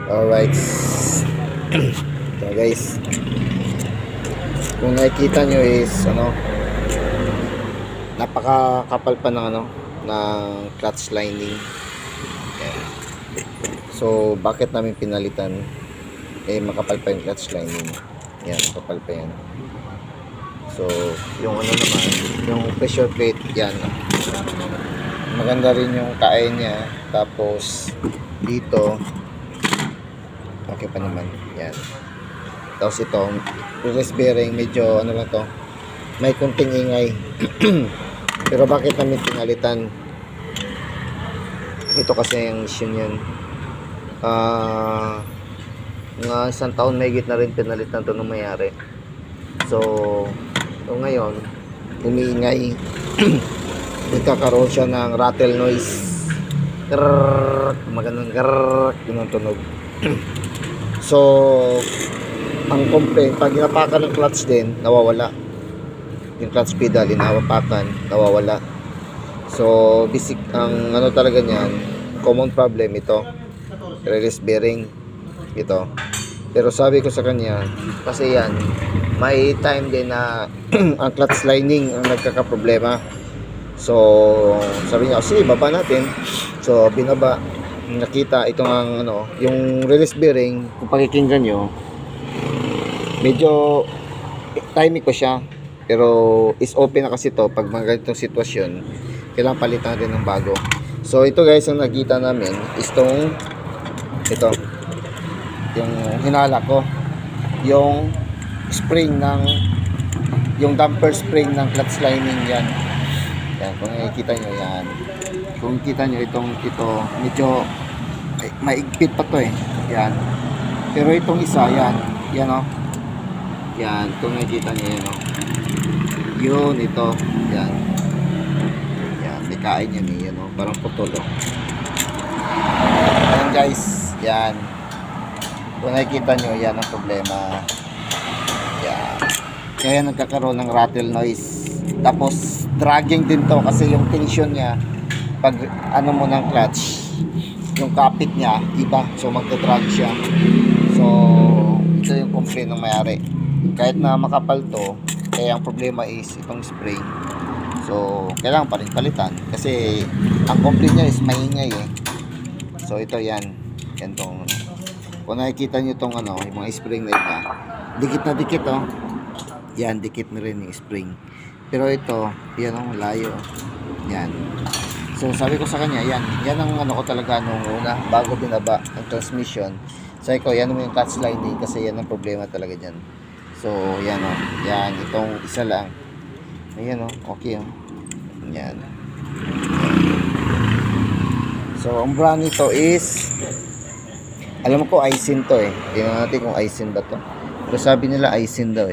Alright. So guys, kung nakikita nyo is napakakapal pa ng ng clutch lining. Ayan. So bakit namin pinalitan? Makapal pa yung clutch lining. Yan, makapal pa yan. So yung naman, yung pressure plate, yan, maganda rin yung kain niya. Tapos dito okay pa naman, yan. Tapos ito, release bearing, medyo lang to, may kunting ingay. Pero bakit namin pinalitan? Ito kasi yung mission yan. Mga isang taon may na rin pinalitan to nung mayari. So ngayon umiingay. Nagkakaroon siya ng rattle noise. Magandang yung tunog. So ang complaint, pag inapakan ng clutch din, nawawala. Yung clutch pedal, inapakan, nawawala. So basic, ang talaga niyan, common problem ito, release bearing ito. Pero sabi ko sa kanya, kasi yan, may time din na ang clutch lining ang nagkakaproblema. So sabi niya, sige, baba natin. So binaba, nakita itong ang yung release bearing, kung pakikinggan nyo, medyo timing ko siya, pero is open na kasi to. Pag mga ganitong sitwasyon, kailangan palitan rin ng bago. So ito guys, ang nakita namin is ito yung hinala ko, yung spring ng yung damper spring ng clutch lining. Yan, kung nakikita nyo, yan, kung kita nyo ito medyo maigpit pa to yan. Pero itong isa, yan yan, kung nakikita nyo, yun, ito, yan, may kain yan, parang putol, yan guys, yan, kung nakikita nyo, yan ang problema, yan, kaya nagkakaroon ng rattle noise. Tapos dragging din to, kasi yung tension niya pag mo ng clutch, yung kapit niya iba, so magda-drag siya. So ito yung complaint ng mayari. Kahit na makapal to, kaya ang problema is itong spring. So kailangan pa rin palitan, kasi ang complaint niya is maingay So ito, yan tong, kung nakikita nyo tong yung mga spring na iba, dikit na dikit yan, dikit na rin yung spring. Pero ito, yan ang layo, yan. So sabi ko sa kanya, yan ang ko talaga nung una, bago binaba ang transmission. Sabi ko, yan mo yung clutch lining, kasi yan ang problema talaga dyan. So yan yan, itong isa lang, ayan okay yan. So ang brand nito is, alam ko Aisin to tingnan natin kung Aisin ba to, pero sabi nila Aisin daw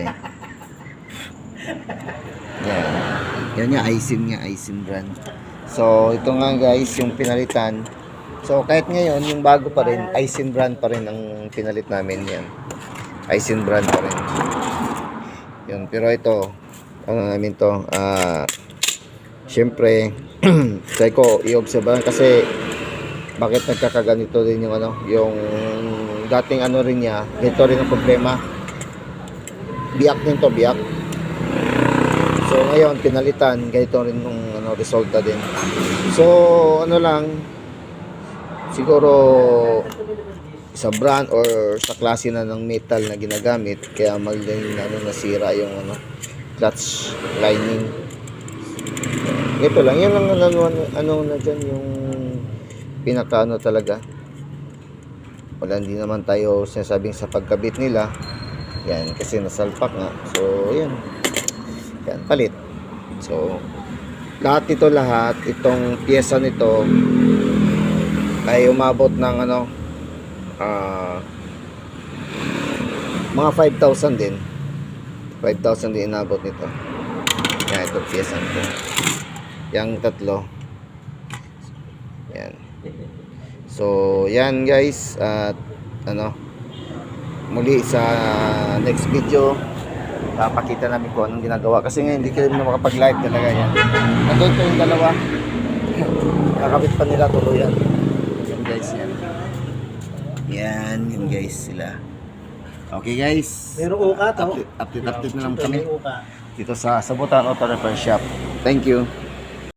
yan yung Aisin brand. So ito nga guys, yung pinalitan. So kahit ngayon yung bago pa rin, Aisin brand pa rin ang pinalit namin. Yan, Aisin brand pa rin yun. Pero ito, namin to, syempre try ko i-observe kasi bakit nagkakaganito din yung yung dating rin niya, ito rin ang problema, biyak din to, biyak. So ngayon pinalitan, ganito rin yung resulta din. So lang, siguro sa brand or sa klase na ng metal na ginagamit, kaya magaling nasira yung clutch lining. Ito lang, yan lang na dyan yung pinaka talaga. Wala, hindi naman tayo sinasabing sa pagkabit nila yan, kasi nasalpak nga. So yan, palit. So lahat itong pyesa nito ay umabot ng mga 5,000 din. 5,000 din inabot nito. Yan, itong pyesa nito, yung tatlo. Yan. So yan guys, at muli sa next video papakita namin kung anong ginagawa, kasi ngayon hindi kayo na makapag live talaga. Yan, nandun ko yung dalawa, kakabit pa nila tuluyan. Yan guys, yan. Yan, yun guys sila. Okay guys. Merong uka to. Update na lang Siyempre, kami may uka. dito sa Sabutan Auto Repair Shop. Thank you.